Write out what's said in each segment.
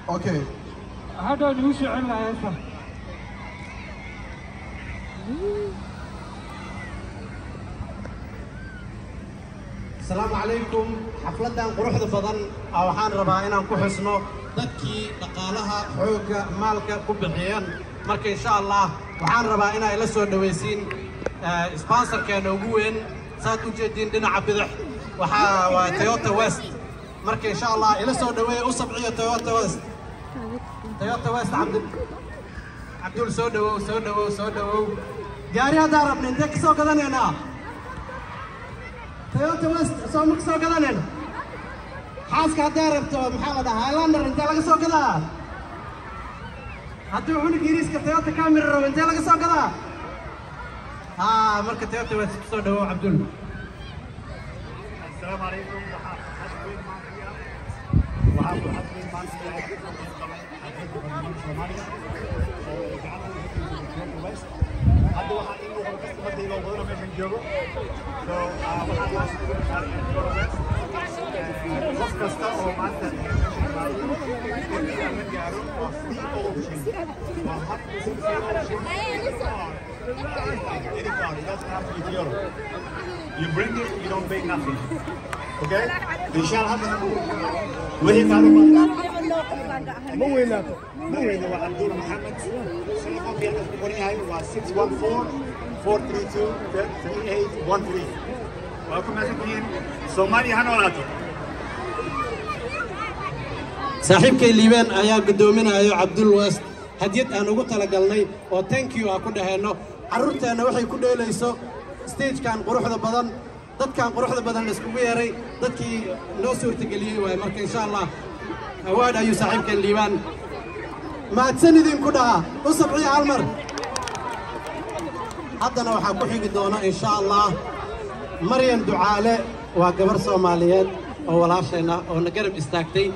اوكي هذا نوشي عنا هسه. السلام عليكم. حفلتان قروحda badan waxaan rabaa inaan ku xusno dadkii dhaqaalaha xooga maalka ku bixiyeen marka insha Allah waxaan rabaa inay la soo dhaweysiin sponsorkeena ugu weyn saad u jeedin dhinaca bidix waxa waa Toyota West marka insha Allah ila soo dhaweey u sabciyo Toyota West Abdul soo dhawow gaari hada rabna intee ka soo gadanayna Toyota West soo ma soo gadanayna xaaska hada rabto maxaa la dhahaa Highlander intee laga soo gadaa haddii xulug yiriiska Toyota Camry rabo intee laga soo gadaa marka Toyota West soo dhawow Abdul السلام عليكم You bring it, you don't pay nothing. Okay? Inshallah. وهي معلومة مو وين عبدول محمد سلام في هاي 614-432-3813 welcome again Somali هنولاتو saaxiibkay liibaan ayaa gudoominayo Abdul West hadiyad aan ugu tala galnay oo thank you aan ku dhaheeno carruurteena waxay ku dheelayso stage kan quruxda badan dadkan quruxda badan la isku yeeray dadkii noo suurtageliyay way marka insha Allah awaad ayu saaxiibkan liibaan ma adsanidin ku dhaha u sabciyo hal mar haddana waxa ku xigi doona insha Allah Maryam Ducaale waa gabar Soomaaliyeed oo walaashayna oo na garab istaagtay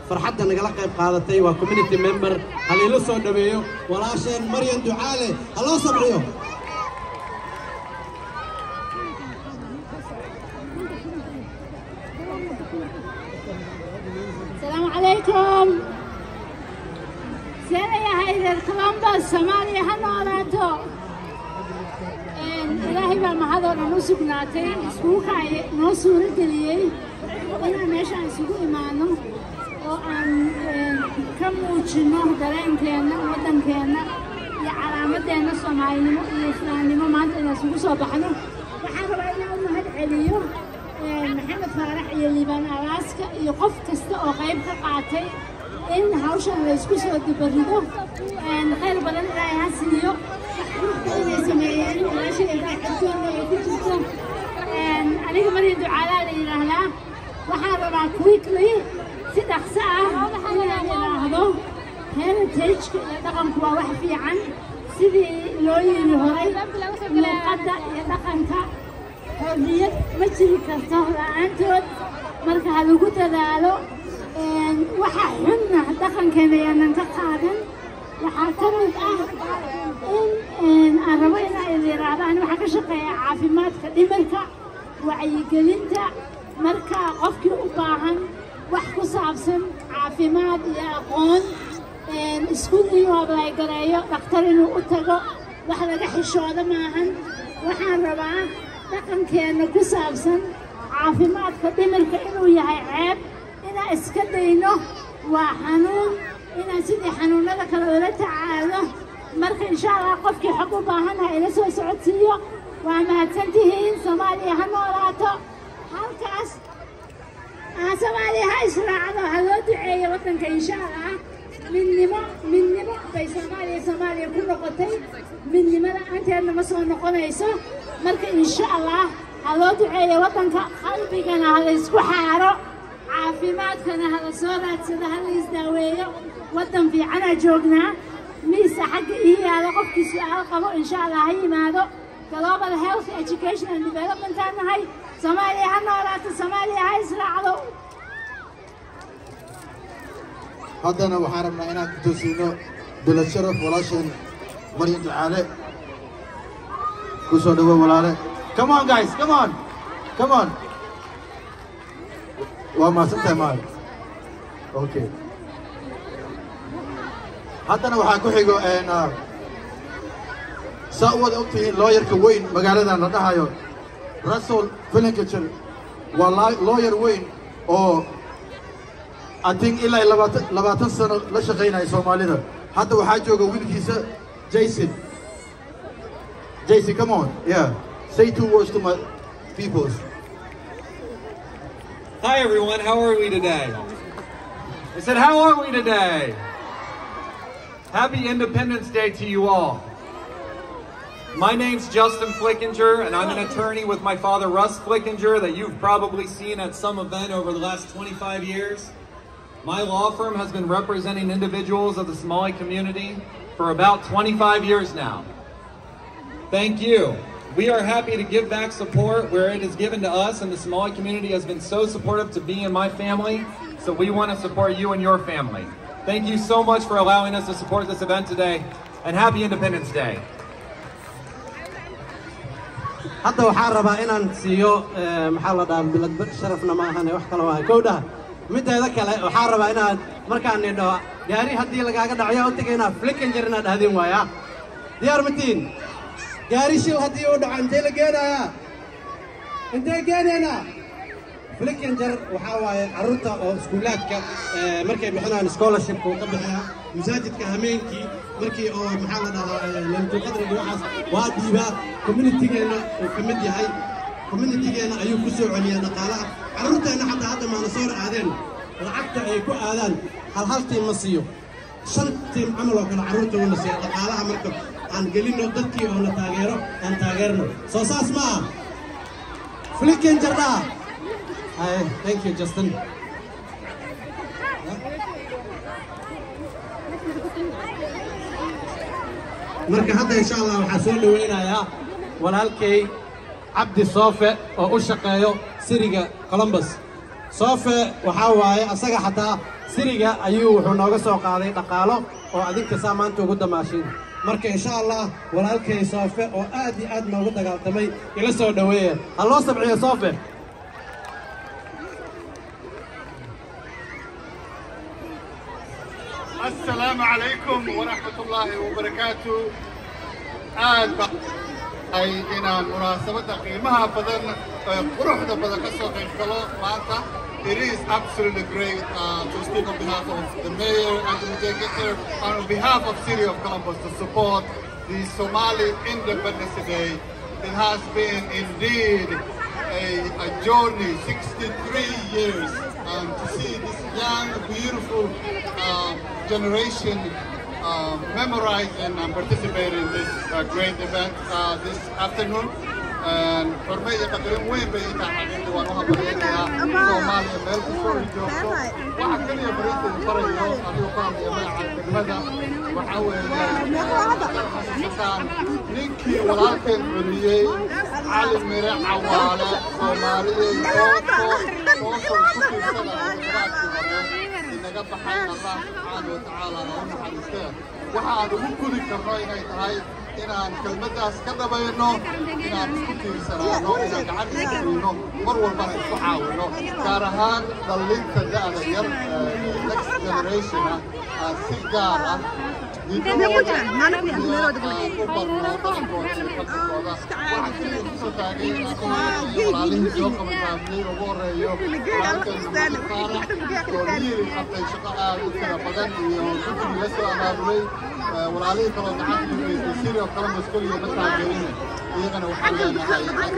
farxadda nagala qayb qaadatay waa community member hal ila soo dhaweeyo walaasheen Maryam Ducaale haloo sabciyo عليكم سنة يا هيدا الكولومبوس سوماليا هنولاتو إلهي بقى ما هذا نوسق ناتي سوقا نوسور دليل أنا ماشي عن سوق إيمانه وأن كم وجنه درين كنا ودن كنا يا علامة أنا سومالي مو إسلامي مو ما أنا سوق صباحنا وحرب أنا أمه هاد عليو محمد فارح اللي بنا راسك يقف كسته أو غيب كقاعتي إن هاوشان ليسكوس ودبريدو إن خير بدن رايح سنيو إن سمعين ولا شيء إذا حسون يكتبون إن أنا كمان يدعو على اللي رهلا وحنا مع كويكلي سيد أخساء ولا هذا هيرتيج يدقن كوا واحد في عن سيدي لوي الهري لقد يدقن كا حرية ما تجري كرتاه لعنتود مركز هلوكو تدالو waxa xunna dhaqan keenayaan ka qaadan waxa kamid ah in arabo in ay yiraahdaan waxa ka shaqeeya caafimaadka dhimirka wacyigelinta marka qofkii u baahan wax ku saabsan caafimaad iyo aqoon isku inuu ablay gareeyo dhakhtar inuu u tago wax laga xishoodo maahan waxaan rabaa dhaqankeena ku saabsan caafimaadka dhimirka inuu yahay ceeb إنا إسكدينه وحنون إنا سيدي حنون هذا كله ولا تعالى مرخ إن شاء الله قفك حقوبة هنا إلى سوى سعودية وما تنتهين سوماليا هنوراته هالكاس سوماليا هاي سرعة هذا دعية وطنك إن شاء الله من نما في سوماليا كل قطي من نما أنت أنا مسؤول نقنيسه مرخ إن شاء الله هذا دعية وطنك قلبك أنا هذا يسكو حاره caafimaadkana hala soo raadsada hala isdaaweeyo wadan fiicana joognaa miisa xagga iyo yaala qofkii su'aal qabo insha Allah ha yimaado global health education and development nahay Soomaaliya ha noolaato Soomaaliya ha israacdo haddana waxaan rabnaa inaan ku toosino dowlad sharaf walaashan Maryam Ducaale ku soo dhawow walaale come on guys come on وما سنتهي معي اوكي haddana waxaa ku xigo saa u wada ogtihiin looyarka weyn magaaladan la dhahayo Russell Flinkinger waa lawyer weyn oo I think ilaa 20 sano la shaqeynaya Soomaalida hadda waxaa jooga wiilkiisa Jason come on yeah say 2 words to my people. Hi everyone, how are we today? I said, how are we today? Happy Independence Day to you all. My name's Justin Flickinger, and I'm an attorney with my father, Russ Flickinger, that you've probably seen at some event over the last 25 years. My law firm has been representing individuals of the Somali community for about 25 years now. Thank you. We are happy to give back support where it is given to us, and the Somali community has been so supportive to me and my family, so we want to support you and your family. Thank you so much for allowing us to support this event today, and happy Independence Day. hadda waxaan rabaa inaan siiyo maxaa la dhahaa bilad sharafna ma ahan wax kale waa kowda mideeda kale waxaan rabaa inaan markaan nidho gaari haddii lagaaga dhacayo u tagaynaa Flickinger inaad dhahdin waaya diyaar matiin gaari shil haddii uu dhaco intee la geenayaa intee geenaynaa Flickinger waxaa waaye carruurta oo iskuulaadka markay bixinayaan scholarship oo ka bixiya masaajidka hameenkii markii oo maxaa la dhahaa lamtu qadriga waxaas waa dhiibaa communitygeena oo ka mid yahay communitygeena ayuu ku soo celiyaa dhaqaalaha carruurteena xataa hadda maana soo aadeen lacagta ay ku aadaan hal tiim ma siiyo 5 tiim camal oo kale carruurta uu nasiiyo dhaqaalaha marka aan gelino dadkii oo na taageero aan taageerno soo saas ma Flickinger dhaa Hi, thank you, Justin. marka hadda insha Allah waxaa soo dhaweynayaa walaalkay Cabdi Soofe oo u shaqeeyo Siriga Columbus. Soofe waxaa waaye asaga xataa Siriga ayuu wuxuu nooga soo qaaday dhaqaalo oo adinka saamaanta ugu damaashin. marka insha Allah walaalkay Soofe oo aad iyo aad noogu dagaaltamay ila soo dhaweeya. Halloo sabciyo Soofe. السلام عليكم ورحمة الله وبركاته. أي إن مناسبة قيمها بدن قروح بدن كسر قيمة مانتا. It is absolutely great to speak on behalf of the mayor and the executive and on behalf of City of Columbus to support the Somali Independence Day. It has been indeed a journey, 63 years, to see this young, beautiful generation memorizing and participating in this great event this afternoon. And for me, it's a great way to be able to Somalia meel kusoo joogto waxa kaliya barinta barayo adiga qaamaya magaca waxa weeye ninkii walaalkeen culiyay cali mire cawaale Soomaaliyeed oo soo inaga baxay Allah subhanahu wa ta'ala oo naxariistaa waxa aad ugu gudi karno inay tahay inaan kelmadaas ka dhabayno inaan isku tiirsanaano inaan gacan isku mar walbana isku caawino gaar ahaan dhalinta da'da yar next generation si gaar ah walaalihii kaloo gacanta ku geystay City of Columbus kulliga ma taageerin iyagana waxaa leenahay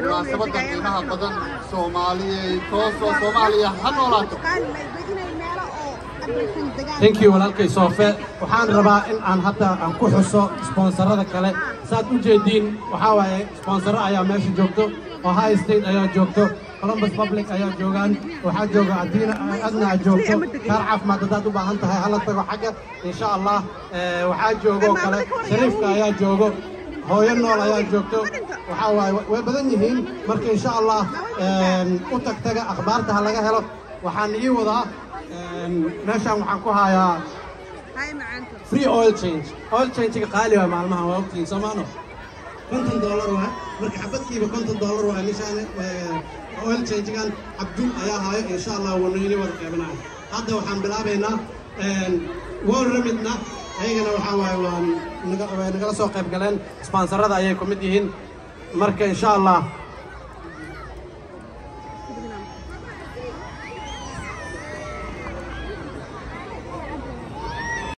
munaasabada qiimaha badan Soomaaliyeed toosoo Soomaaliya ha noolaato. Thank you walaalkay Soofe. waxaan rabaa in aan hadda aan ku xuso sponsorada kale saad u jeediin waxaa waaye sponsor ayaa meesha joogto Ohio State ayaa joogto Columbus Public ayaa joogaan waxaa jooga adna joogto kaar caafimaad hadaad u baahan tahay hala tago xagga insha Allah waxaa joogo kale Shariifka ayaa joogo hooyo nool ayaa joogto waxaa waaye way badan yihiin marka insha Allah u tagtaga akhbaarta laga helo waxaan ii wadaa meeshaan waxaan ku hayaa free oil change qaali waa maalmaha waa ogtiin Soomaano $50 waa marka xabadkiiba $50 waa nishaan oil change kan Abdul ayaa haayo insha Allah wuu noo wada qeybinaa hadda waxaan bilaabaynaa wall remidna ayagana waxaa waaye way nagala soo qayb galeen sponsorada ayay ku mid yihiin marka insha allah